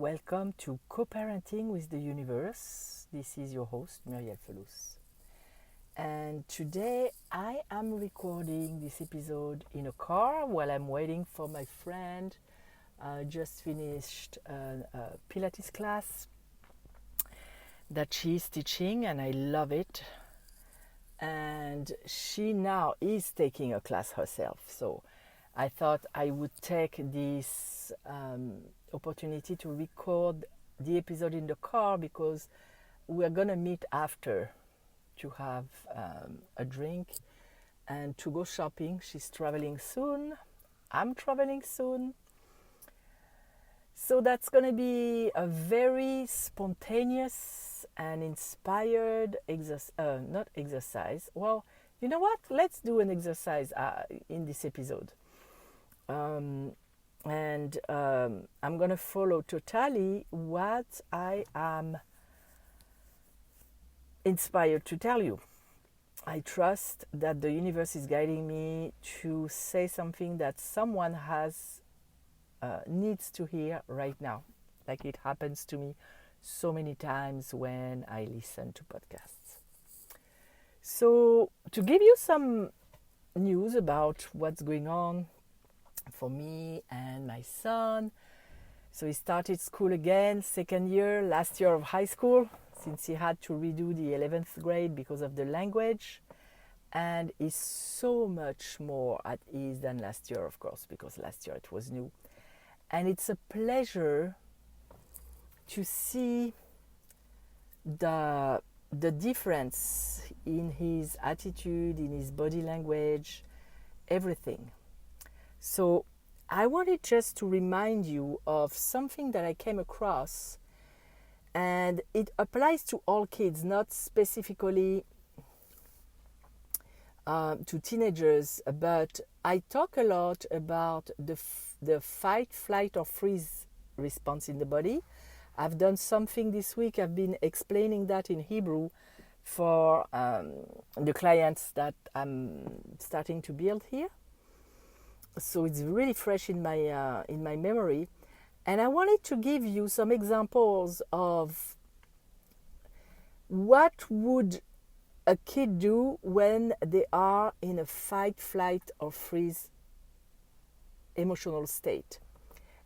Welcome to Co-Parenting with the Universe. This is your host, Muriel Felous. And today I am recording this episode in a car while I'm waiting for my friend. I just finished a Pilates class that she's teaching and I love it. And she now is taking a class herself. So I thought I would take this opportunity to record the episode in the car because we're going to meet after to have a drink and to go shopping. She's traveling soon. I'm traveling soon. So that's going to be a very spontaneous and inspired not exercise. Well, you know what? Let's do an exercise in this episode. I'm going to follow totally what I am inspired to tell you. I trust that the universe is guiding me to say something that someone needs to hear right now, like it happens to me so many times when I listen to podcasts. So to give you some news about what's going on for me and my son. So he started school again, second year, last year of high school, since he had to redo the 11th grade because of the language, and is so much more at ease than last year, of course, because last year it was new. And it's a pleasure to see the difference in his attitude, in his body language, everything. So I wanted just to remind you of something that I came across, and it applies to all kids, not specifically to teenagers, but I talk a lot about the fight, flight, or freeze response in the body. I've done something this week. I've been explaining that in Hebrew for the clients that I'm starting to build here. So it's really fresh in my memory, and I wanted to give you some examples of what would a kid do when they are in a fight, flight, or freeze emotional state,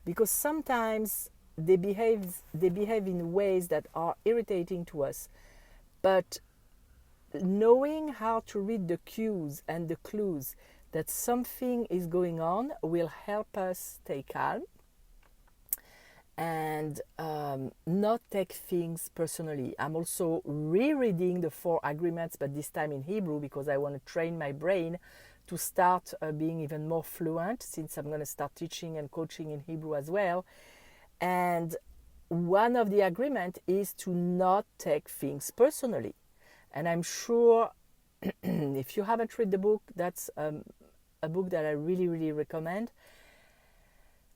because sometimes they behave in ways that are irritating to us, but knowing how to read the cues and the clues that something is going on will help us stay calm and not take things personally. I'm also rereading the 4 agreements, but this time in Hebrew, because I want to train my brain to start being even more fluent, since I'm going to start teaching and coaching in Hebrew as well. And one of the agreements is to not take things personally. And I'm sure if you haven't read the book, that's a book that I really, really recommend.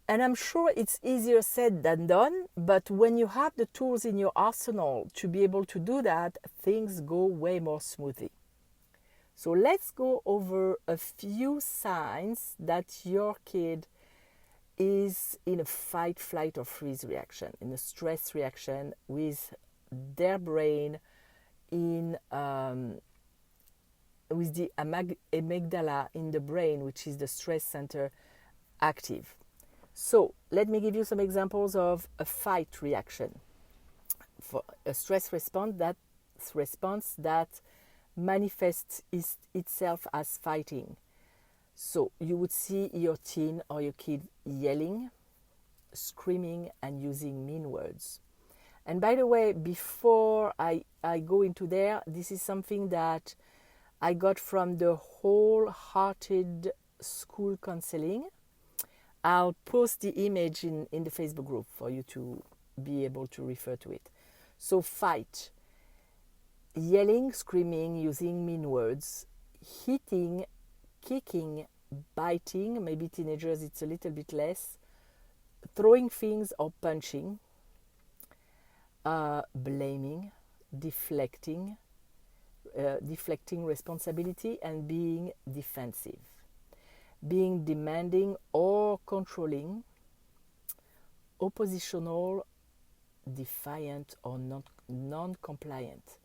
And I'm sure it's easier said than done, but when you have the tools in your arsenal to be able to do that, things go way more smoothly. So let's go over a few signs that your kid is in a fight, flight, or freeze reaction, in a stress reaction, with their brain with the amygdala in the brain, which is the stress center, active. So let me give you some examples of a fight reaction. For a stress response that manifests itself as fighting. So you would see your teen or your kid yelling, screaming, and using mean words. And by the way, before I go into there, this is something that I got from the Wholehearted School Counseling. I'll post the image in the Facebook group for you to be able to refer to it. So fight, yelling, screaming, using mean words, hitting, kicking, biting, maybe teenagers it's a little bit less, throwing things or punching, blaming, deflecting responsibility, and being defensive. Being demanding or controlling, oppositional defiant or non-compliant,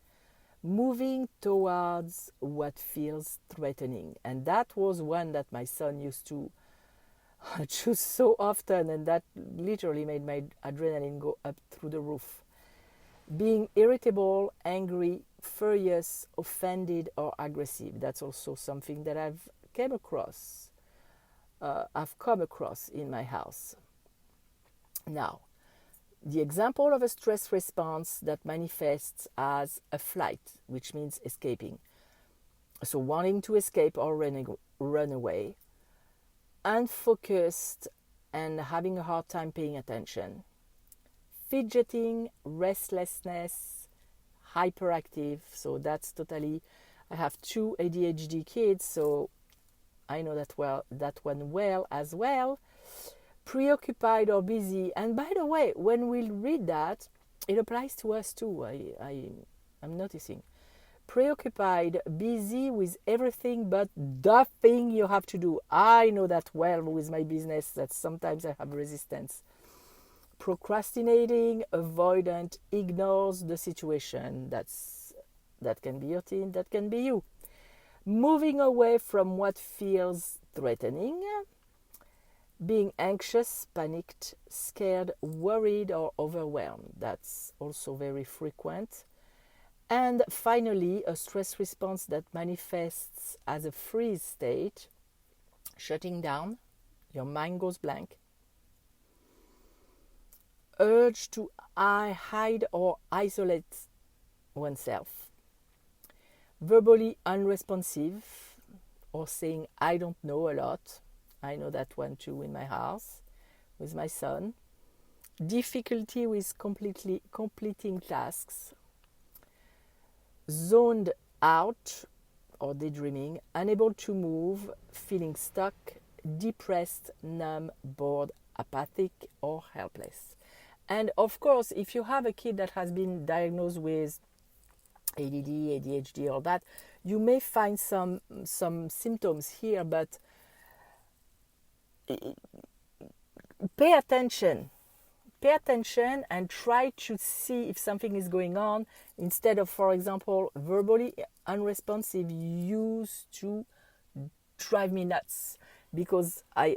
moving towards what feels threatening. And that was one that my son used to choose so often, and that literally made my adrenaline go up through the roof. Being irritable, angry, furious, offended, or aggressive. That's also something that I've come across in my house. Now, the example of a stress response that manifests as a flight, which means escaping. So wanting to escape or run away, unfocused and having a hard time paying attention, fidgeting, restlessness, hyperactive. So that's totally, I have 2 ADHD kids, so I know that one well as well. Preoccupied or busy. And by the way, when we read that, it applies to us too. I'm noticing. Preoccupied, busy with everything but the thing you have to do. I know that well with my business, that sometimes I have resistance. Procrastinating, avoidant, ignores the situation. That can be your teen, that can be you. Moving away from what feels threatening. Being anxious, panicked, scared, worried, or overwhelmed. That's also very frequent. And finally, a stress response that manifests as a freeze state, shutting down, your mind goes blank. Urge to hide or isolate oneself. Verbally unresponsive, or saying, I don't know a lot. I know that one too in my house with my son. Difficulty with completing tasks. Zoned out or daydreaming, unable to move, feeling stuck, depressed, numb, bored, apathic, or helpless. And of course, if you have a kid that has been diagnosed with ADD, ADHD, or that, you may find some symptoms here, but pay attention and try to see if something is going on, instead of, for example, verbally unresponsive used to drive me nuts, because I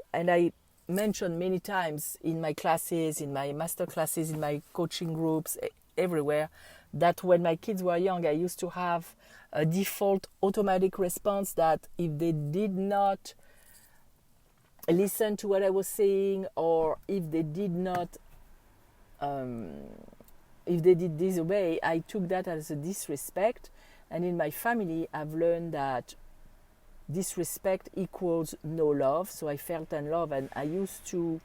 mentioned many times in my classes, in my master classes, in my coaching groups, everywhere, that when my kids were young, I used to have a default automatic response that if they did not listen to what I was saying, or if they did not, if they did disobey, I took that as a disrespect. And in my family, I've learned that disrespect equals no love. So I felt unloved, and I used to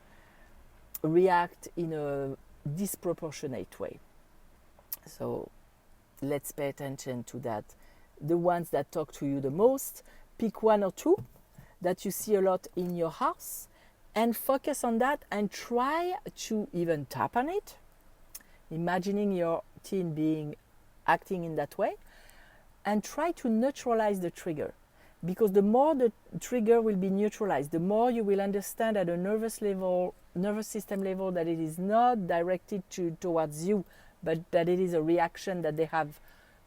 react in a disproportionate way. So let's pay attention to that. The ones that talk to you the most, pick 1 or 2 that you see a lot in your house, and focus on that, and try to even tap on it, imagining your teen acting in that way, and try to neutralize the trigger. Because the more the trigger will be neutralized, the more you will understand at a nervous system level, that it is not directed towards you, but that it is a reaction that they have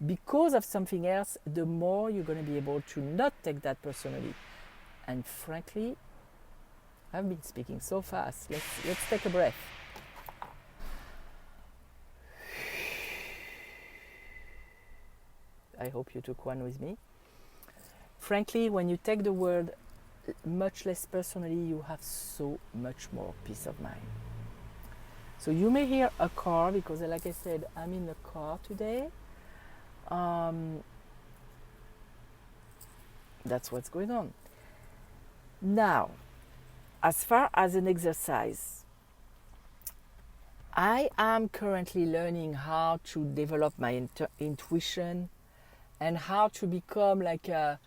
because of something else. The more you're going to be able to not take that personally. And frankly, I've been speaking so fast. Let's take a breath. I hope you took one with me. Frankly, when you take the word much less personally, you have so much more peace of mind. So you may hear a car, because like I said, I'm in the car today. That's what's going on. Now, as far as an exercise, I am currently learning how to develop my intuition, and how to become like a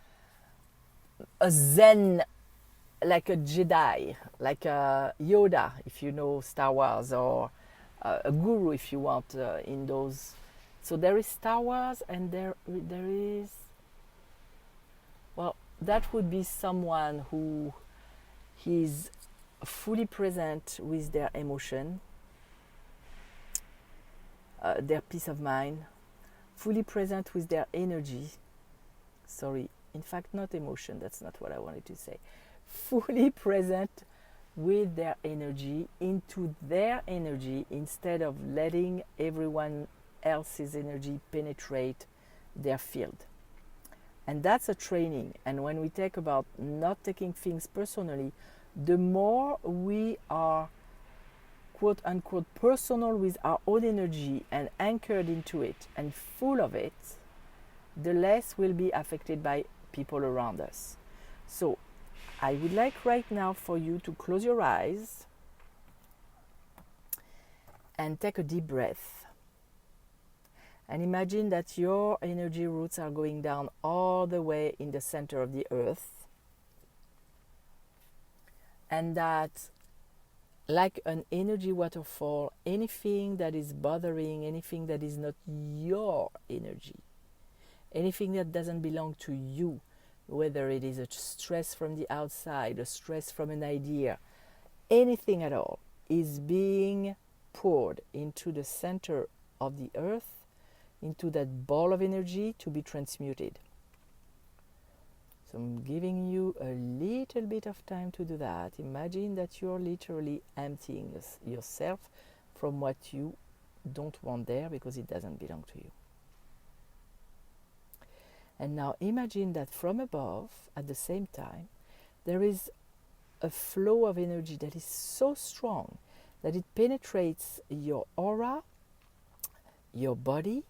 Zen, like a Jedi, like a Yoda, if you know Star Wars, or a guru, if you want, in those. So there is Star Wars, and there is, well, that would be someone who is fully present with their emotion, their peace of mind, fully present with their energy. Sorry, in fact, not emotion, that's not what I wanted to say. Fully present with their energy, into their energy, instead of letting everyone else's energy penetrate their field. And that's a training. And when we talk about not taking things personally, the more we are quote unquote personal with our own energy and anchored into it and full of it, the less we'll be affected by people around us. So I would like right now for you to close your eyes and take a deep breath. And imagine that your energy roots are going down all the way in the center of the earth. And that, like an energy waterfall, anything that is bothering, anything that is not your energy, anything that doesn't belong to you, whether it is a stress from the outside, a stress from an idea, anything at all, is being poured into the center of the earth, into that ball of energy to be transmuted. So I'm giving you a little bit of time to do that. Imagine that you're literally emptying yourself from what you don't want there because it doesn't belong to you. And now imagine that from above, at the same time, there is a flow of energy that is so strong that it penetrates your aura, your body,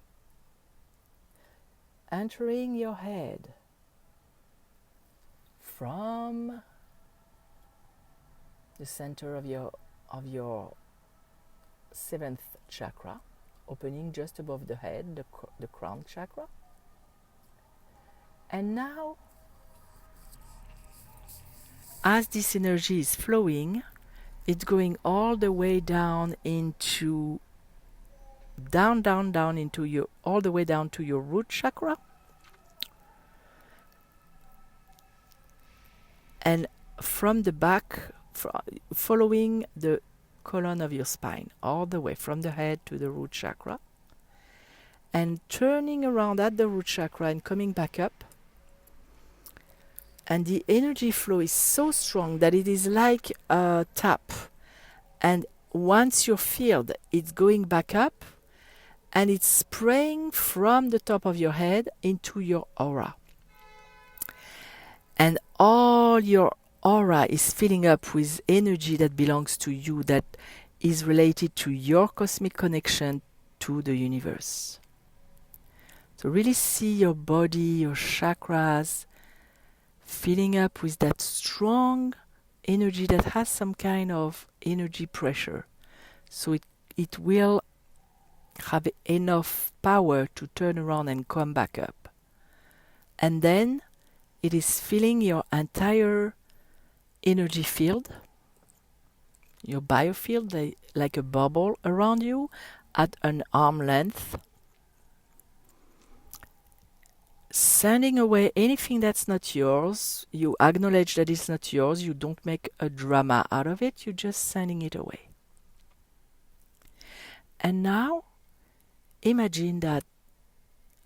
entering your head from the center of your seventh chakra, opening just above the head, the crown chakra. And now, as this energy is flowing, it's going all the way down into all the way down to your root chakra, and from the back, following the column of your spine, all the way from the head to the root chakra, and turning around at the root chakra and coming back up. And the energy flow is so strong that it is like a tap. And once you're filled, it's going back up and it's spraying from the top of your head into your aura. And all your aura is filling up with energy that belongs to you, that is related to your cosmic connection to the universe. So really see your body, your chakras, filling up with that strong energy that has some kind of energy pressure. So it will have enough power to turn around and come back up. And then it is filling your entire energy field, your biofield, like a bubble around you at an arm length, sending away anything that's not yours. You acknowledge that it's not yours. You don't make a drama out of it. You're just sending it away. And now, imagine that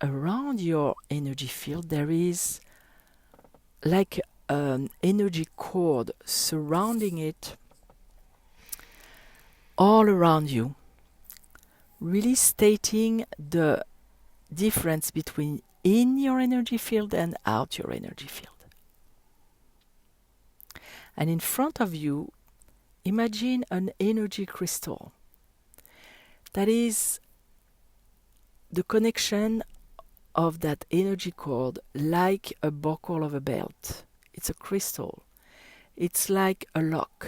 around your energy field there is like an energy cord surrounding it all around you, really stating the difference between in your energy field and out your energy field. And in front of you, imagine an energy crystal that is the connection of that energy cord, like a buckle of a belt. It's a crystal. It's like a lock.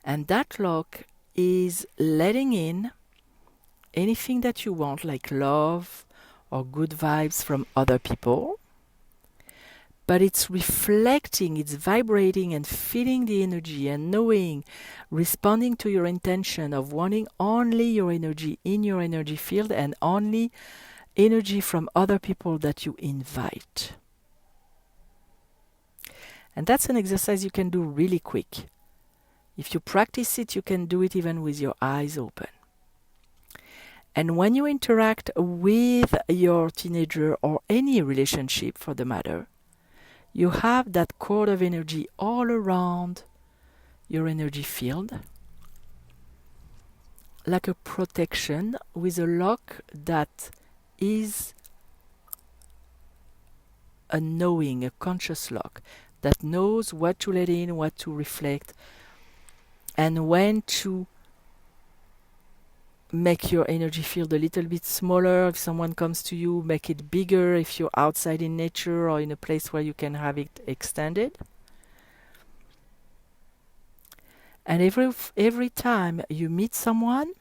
And that lock is letting in anything that you want, like love or good vibes from other people. But it's reflecting, it's vibrating and feeling the energy and knowing, responding to your intention of wanting only your energy in your energy field and only energy from other people that you invite. And that's an exercise you can do really quick. If you practice it, you can do it even with your eyes open. And when you interact with your teenager or any relationship for the matter, you have that cord of energy all around your energy field, like a protection with a lock that is a knowing, a conscious lock that knows what to let in, what to reflect, and when to make your energy field a little bit smaller. If someone comes to you, make it bigger if you're outside in nature or in a place where you can have it extended. And every time you meet someone,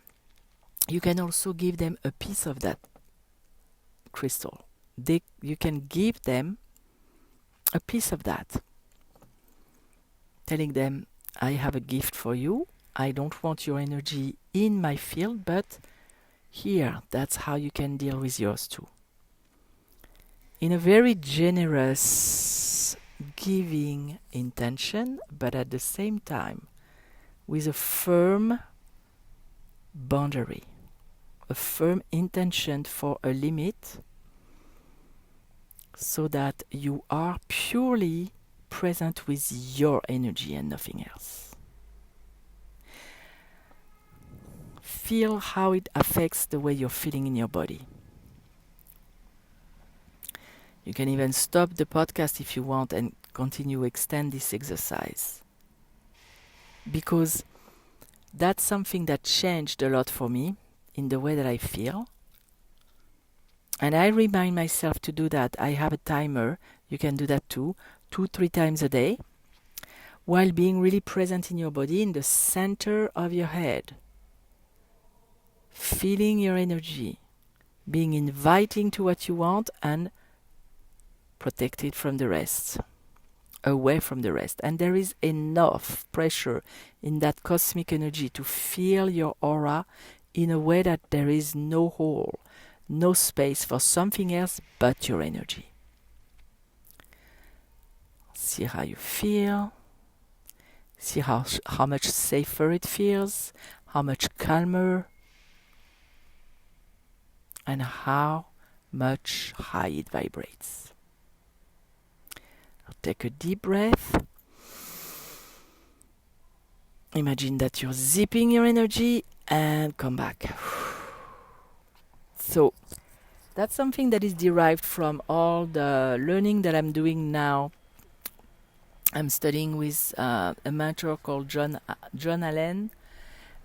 you can also give them a piece of that crystal. You can give them a piece of that, telling them, I have a gift for you. I don't want your energy in my field, but here, that's how you can deal with yours too. In a very generous, giving intention, but at the same time, with a firm boundary, a firm intention for a limit, so that you are purely present with your energy and nothing else. Feel how it affects the way you're feeling in your body. You can even stop the podcast if you want and continue extend this exercise. Because that's something that changed a lot for me in the way that I feel. And I remind myself to do that. I have a timer. You can do that too. 2-3 times a day. While being really present in your body, in the center of your head. Feeling your energy. Being inviting to what you want and protected from the rest. Away from the rest. And there is enough pressure in that cosmic energy to feel your aura in a way that there is no hole, no space for something else but your energy. See how you feel. See how much safer it feels, how much calmer, and how much high it vibrates. Take a deep breath. Imagine that you're zipping your energy and come back. So that's something that is derived from all the learning that I'm doing now. I'm studying with a mentor called John Allen,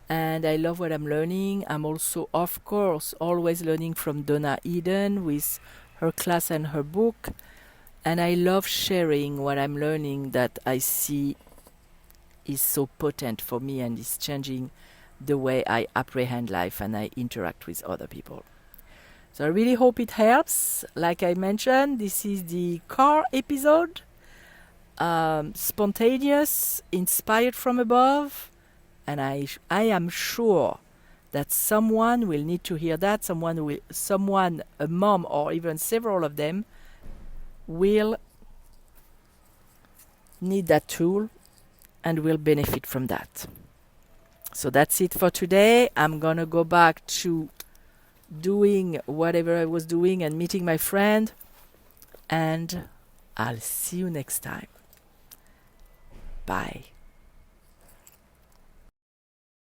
and I love what I'm learning. I'm also, of course, always learning from Donna Eden with her class and her book. And I love sharing what I'm learning that I see is so potent for me and is changing the way I apprehend life and I interact with other people. So I really hope it helps. Like I mentioned, this is the car episode. Spontaneous, inspired from above. And I am sure that someone will need to hear that. Someone, a mom or even several of them, will need that tool and will benefit from that. So that's it for today. I'm gonna go back to doing whatever I was doing and meeting my friend, and I'll see you next time. Bye.